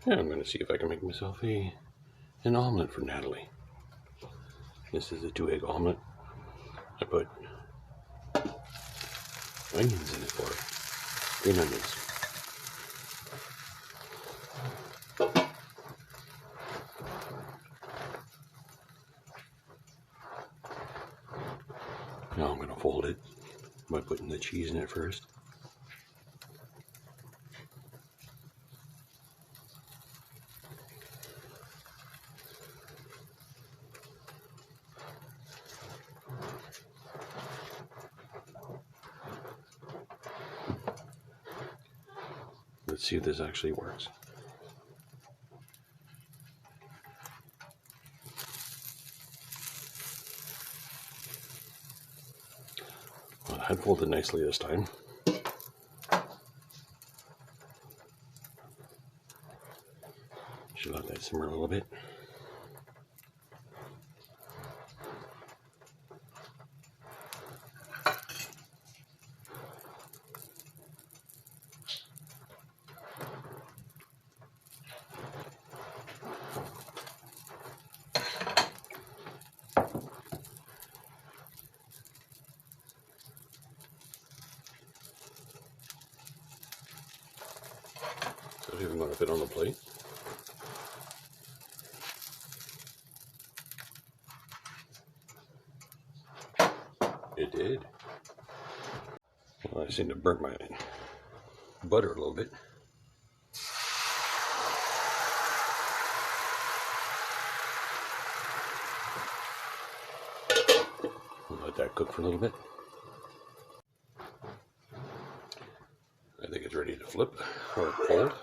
And I'm going to see if I can make myself an omelet for Natalie. This is a 2-egg omelet. I put onions in it for her. Green onions. Now I'm going to fold it by putting the cheese in it first. Let's see if this actually works. Well, that folded nicely this time. Should let that simmer a little bit. So it's even going to fit on the plate. It did. Well, I seem to burn my butter a little bit. Let that cook for a little bit. I think it's ready to flip or fold.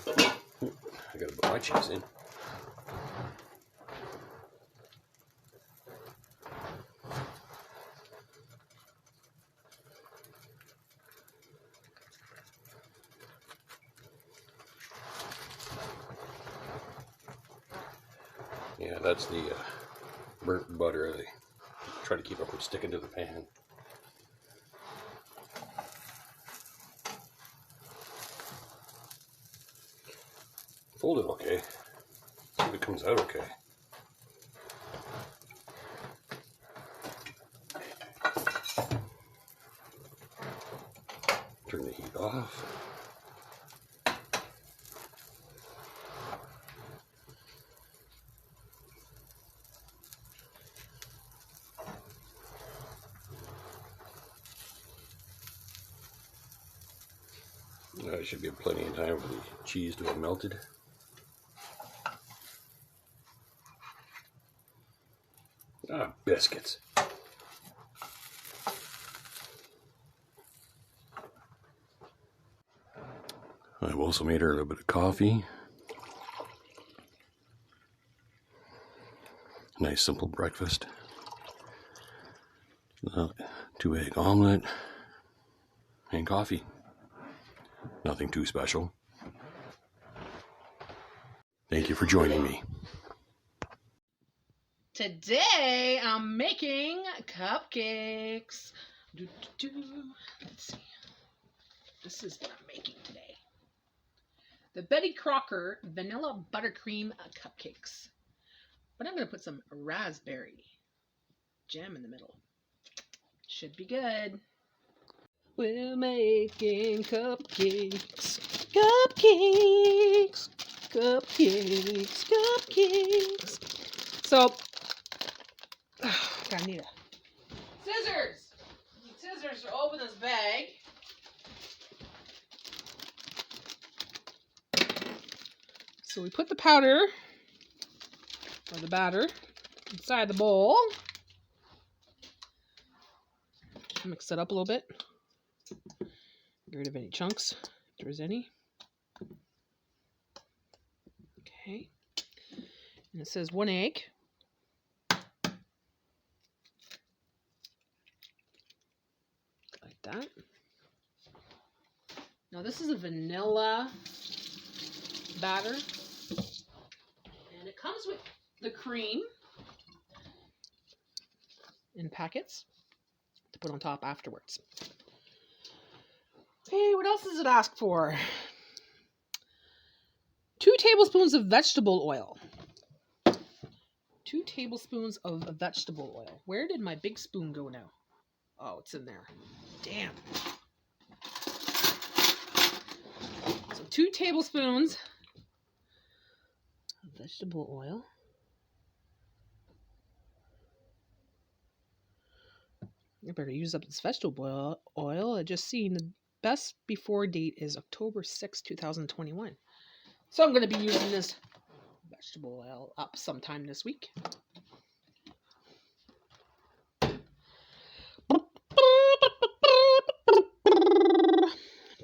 I gotta put my cheese in. Yeah, that's the burnt butter. They try to keep it from sticking to the pan. Fold it okay. See if it comes out okay. Turn the heat off. There should be plenty of time for the cheese to have melted. Ah, biscuits. I've also made her a little bit of coffee. Nice simple breakfast. 2-egg omelet and coffee. Nothing too special. Thank you for joining me. Today I'm making cupcakes. Let's see. This is what I'm making today. The Betty Crocker vanilla buttercream cupcakes. But I'm going to put some raspberry jam in the middle. Should be good. We're making cupcakes. Cupcakes. Cupcakes. Cupcakes. So, I need a scissors. Scissors to open this bag. So we put the powder or the batter inside the bowl. Mix it up a little bit. Get rid of any chunks, if there's any. Okay. And it says 1 egg. Like that. Now this is a vanilla batter. And it comes with the cream in packets to put on top afterwards. Hey, what else does it ask for? 2 tablespoons of vegetable oil. 2 tablespoons of vegetable oil. Where did my big spoon go now? Oh, it's in there. Damn. So 2 tablespoons of vegetable oil. I better use up this vegetable oil. I just seen the best before date is October 6, 2021. So I'm going to be using this vegetable oil up sometime this week.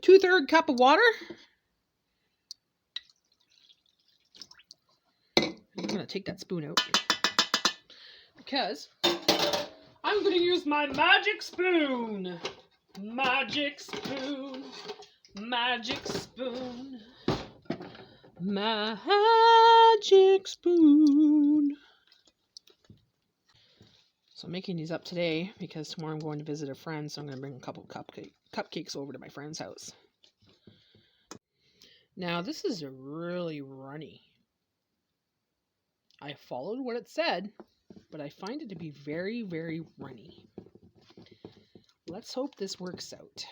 2/3 cup of water. I'm going to take that spoon out because I'm going to use my magic spoon. Magic spoon. Magic spoon. Magic spoon. So I'm making these up today because tomorrow I'm going to visit a friend, so I'm going to bring a couple cupcakes over to my friend's house. Now this is really runny. I followed what it said, but I find it to be very, very runny. Let's hope this works out.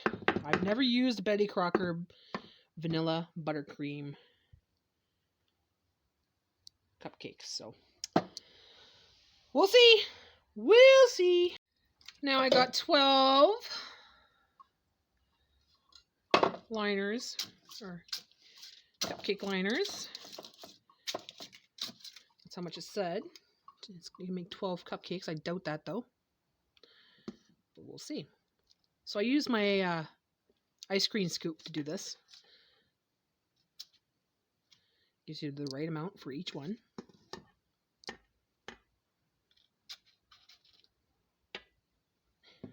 I've never used Betty Crocker vanilla buttercream cupcakes, so we'll see. We'll see. Now I got 12 liners, or cupcake liners. That's how much it said. You can make 12 cupcakes. I doubt that though. But we'll see. So I use my ice cream scoop to do this. Gives you the right amount for each one.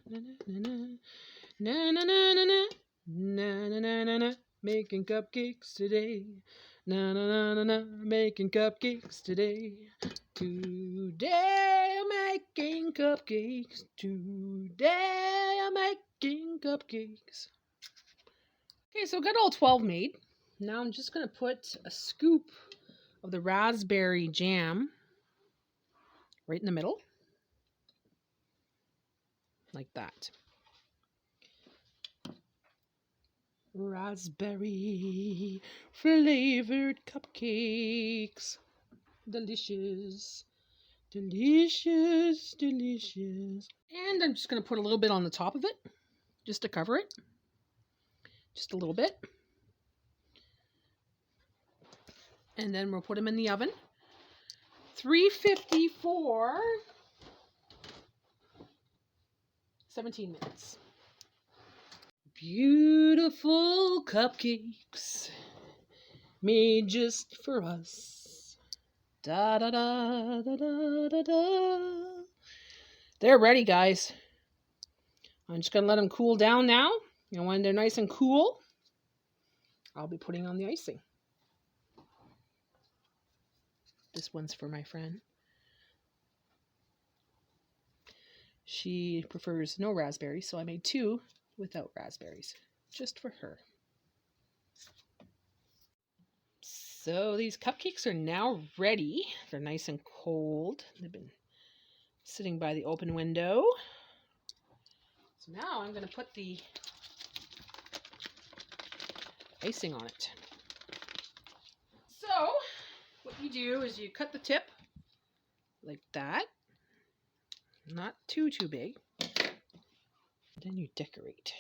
Na na na na na na na na na na, making cupcakes today. Na na na na na, making cupcakes today. Today I'm making cupcakes. Today I'm making cupcakes. Okay, so I got all 12 made. Now I'm just gonna put a scoop of the raspberry jam right in the middle. Like that. Raspberry flavored cupcakes. Delicious. Delicious, delicious. And I'm just going to put a little bit on the top of it, just to cover it. Just a little bit. And then we'll put them in the oven. 350 for 17 minutes. Beautiful cupcakes made just for us. Da da da da da da da. They're ready, guys. I'm just gonna let them cool down now. And when they're nice and cool, I'll be putting on the icing. This one's for my friend. She prefers no raspberries, so I made 2 without raspberries, just for her. So these cupcakes are now ready. They're nice and cold. They've been sitting by the open window. So now I'm going to put the icing on it. So what you do is you cut the tip like that. Not too big. Then you decorate.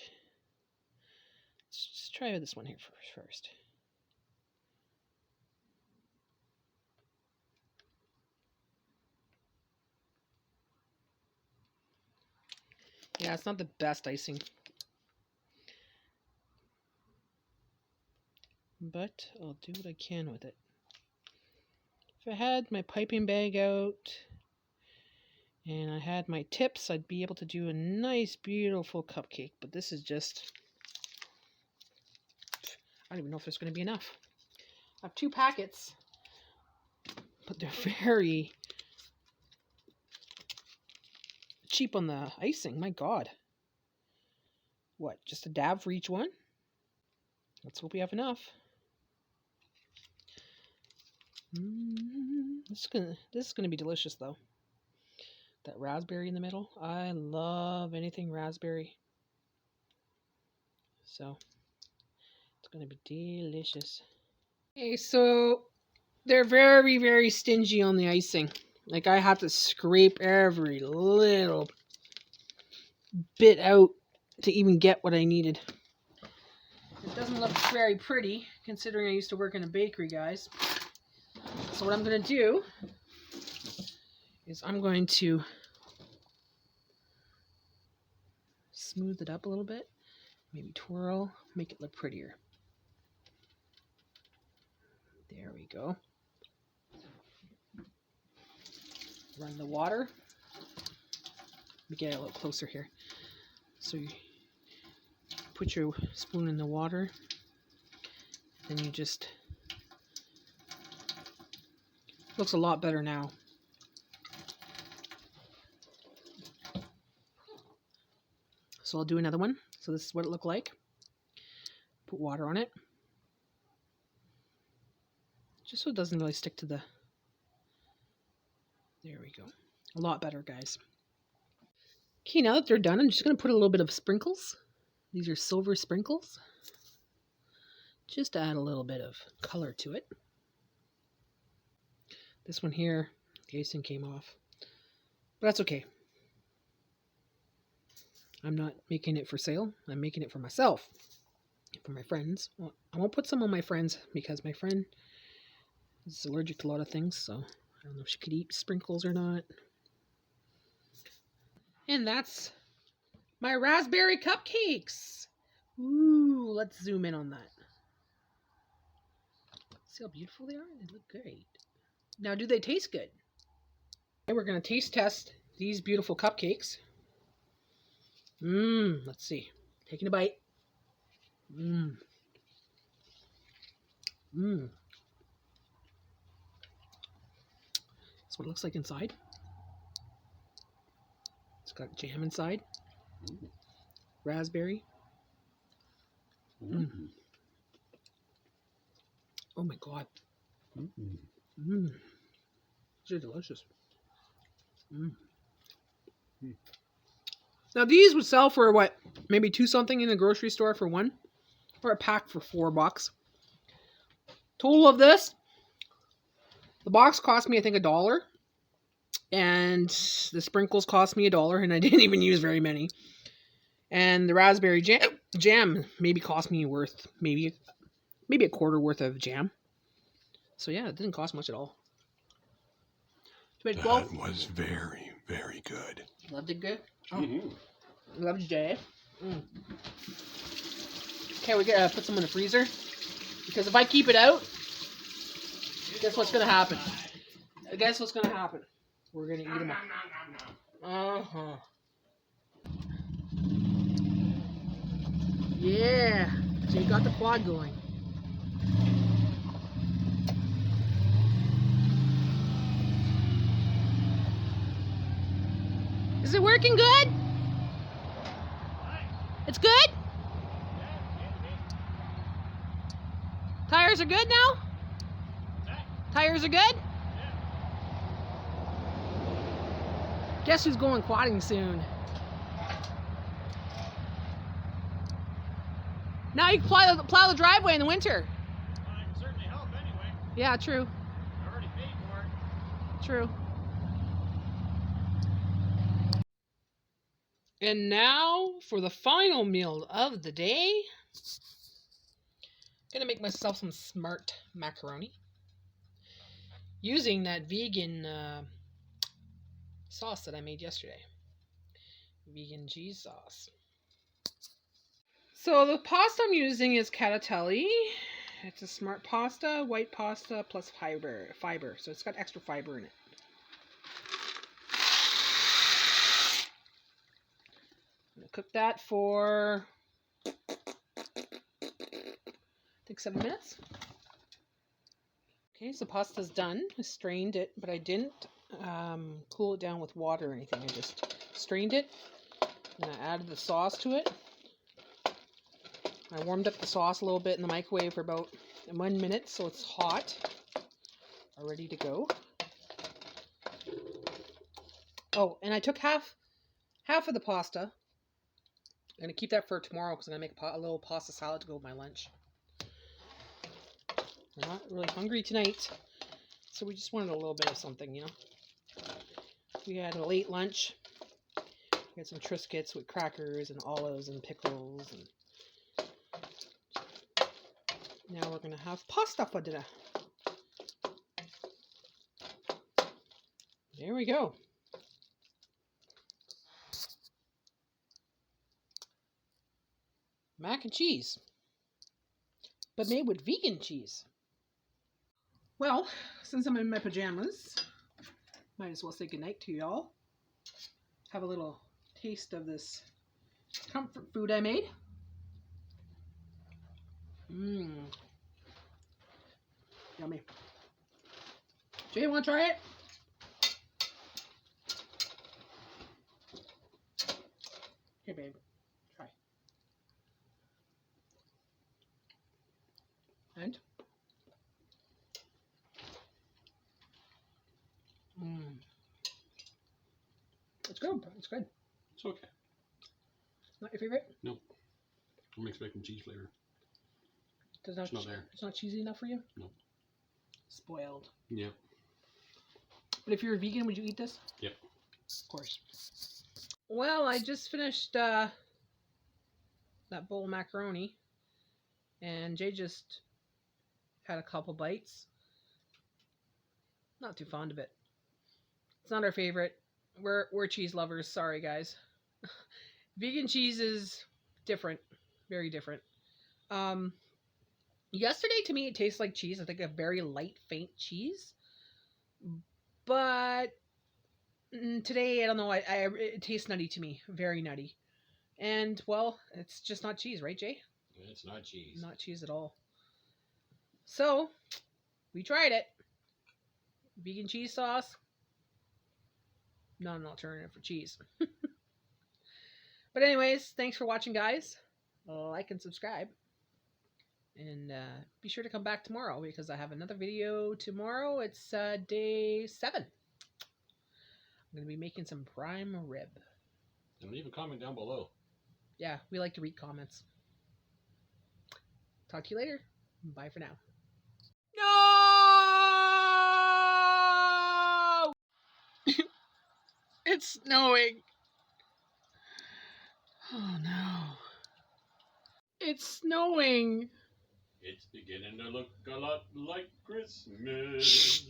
Let's just try this one here first. Yeah, it's not the best icing. But I'll do what I can with it. If I had my piping bag out and I had my tips, I'd be able to do a nice, beautiful cupcake. But this is just... I don't even know if there's going to be enough. I have 2 packets, but they're very cheap on the icing. My God. What, just a dab for each one? Let's hope we have enough. This is gonna be delicious though. That raspberry in the middle. I love anything raspberry. So it's gonna be delicious. Okay, so they're very, very stingy on the icing. Like I have to scrape every little bit out to even get what I needed. It doesn't look very pretty considering I used to work in a bakery, guys. So what I'm going to do is I'm going to smooth it up a little bit, maybe twirl, make it look prettier. There we go. Run the water. Let me get it a little closer here. So you put your spoon in the water, then you just, looks a lot better now. So I'll do another one. So this is what it looked like. Put water on it. Just so it doesn't really stick to the, there we go. A lot better, guys. Okay, now that they're done, I'm just going to put a little bit of sprinkles. These are silver sprinkles. Just to add a little bit of color to it. This one here, the icing came off. But that's okay. I'm not making it for sale. I'm making it for myself. For my friends. Well, I won't put some on my friends because my friend is allergic to a lot of things. So I don't know if she could eat sprinkles or not. And that's my raspberry cupcakes. Ooh, let's zoom in on that. See how beautiful they are? They look great. Now, do they taste good? Okay, we're going to taste test these beautiful cupcakes. Let's see. Taking a bite. That's what it looks like inside. It's got jam inside. Raspberry. Oh my god. These are delicious. Now these would sell for what? Maybe $2 something in the grocery store for one? Or a pack for $4. Total of this, the box cost me I think $1. And the sprinkles cost me $1, and I didn't even use very many. And the raspberry jam maybe cost me worth maybe a quarter worth of jam. So yeah, it didn't cost much at all. That was very, very good. Loved it good? Oh. Loved it. Okay, we gotta put some in the freezer. Because if I keep it out, guess what's gonna happen? Guess what's gonna happen? We're gonna eat them all. Yeah. So you got the quad going. Is it working good? It's good? Tires are good now? Tires are good? Guess who's going quadding soon? Now you can plow the driveway in the winter. Well, I can certainly help anyway. Yeah, true. I already paid for it. True. And now for the final meal of the day. Gonna make myself some smart macaroni using that vegan sauce that I made yesterday. Vegan cheese sauce. So the pasta I'm using is cacciatelle. It's a smart pasta, white pasta plus fiber. So it's got extra fiber in it. I'm gonna cook that for I think 7 minutes. Okay, so pasta's done. I strained it, but I didn't cool it down with water or anything. I just strained it and I added the sauce to it. I warmed up the sauce a little bit in the microwave for about 1 minute so it's hot. are ready to go. Oh, and I took half of the pasta. I'm going to keep that for tomorrow because I'm going to make a little pasta salad to go with my lunch. I'm not really hungry tonight, so we just wanted a little bit of something, you know. We had a late lunch. We had some Triscuits with crackers and olives and pickles. And now we're going to have pasta for dinner. There we go. Mac and cheese, but made with vegan cheese. Well, since I'm in my pajamas, might as well say goodnight to y'all. Have a little taste of this comfort food I made. Mmm. Yummy. Jay, want to try it? Here, babe. Try. And? Mmm. It's good. It's good. It's okay. Not your favorite? No. I'm expecting cheese flavor. It's not there. It's not cheesy enough for you? No. Spoiled. Yep. But if you're a vegan, would you eat this? Yep. Of course. Well, I just finished that bowl of macaroni, and Jay just had a couple bites. Not too fond of it. It's not our favorite. We're cheese lovers. Sorry, guys. Vegan cheese is different, very different. Yesterday to me it tastes like cheese. I think a very light, faint cheese. But today I don't know. It tastes nutty to me, very nutty. And well, it's just not cheese, right, Jay? It's not cheese. Not cheese at all. So we tried it. Vegan cheese sauce. Not an alternative for cheese. But anyways, thanks for watching, guys. Like and subscribe. And be sure to come back tomorrow because I have another video tomorrow. It's day 7. I'm going to be making some prime rib. And leave a comment down below. Yeah, we like to read comments. Talk to you later. Bye for now. No! It's snowing. Oh no. It's snowing. It's beginning to look a lot like Christmas.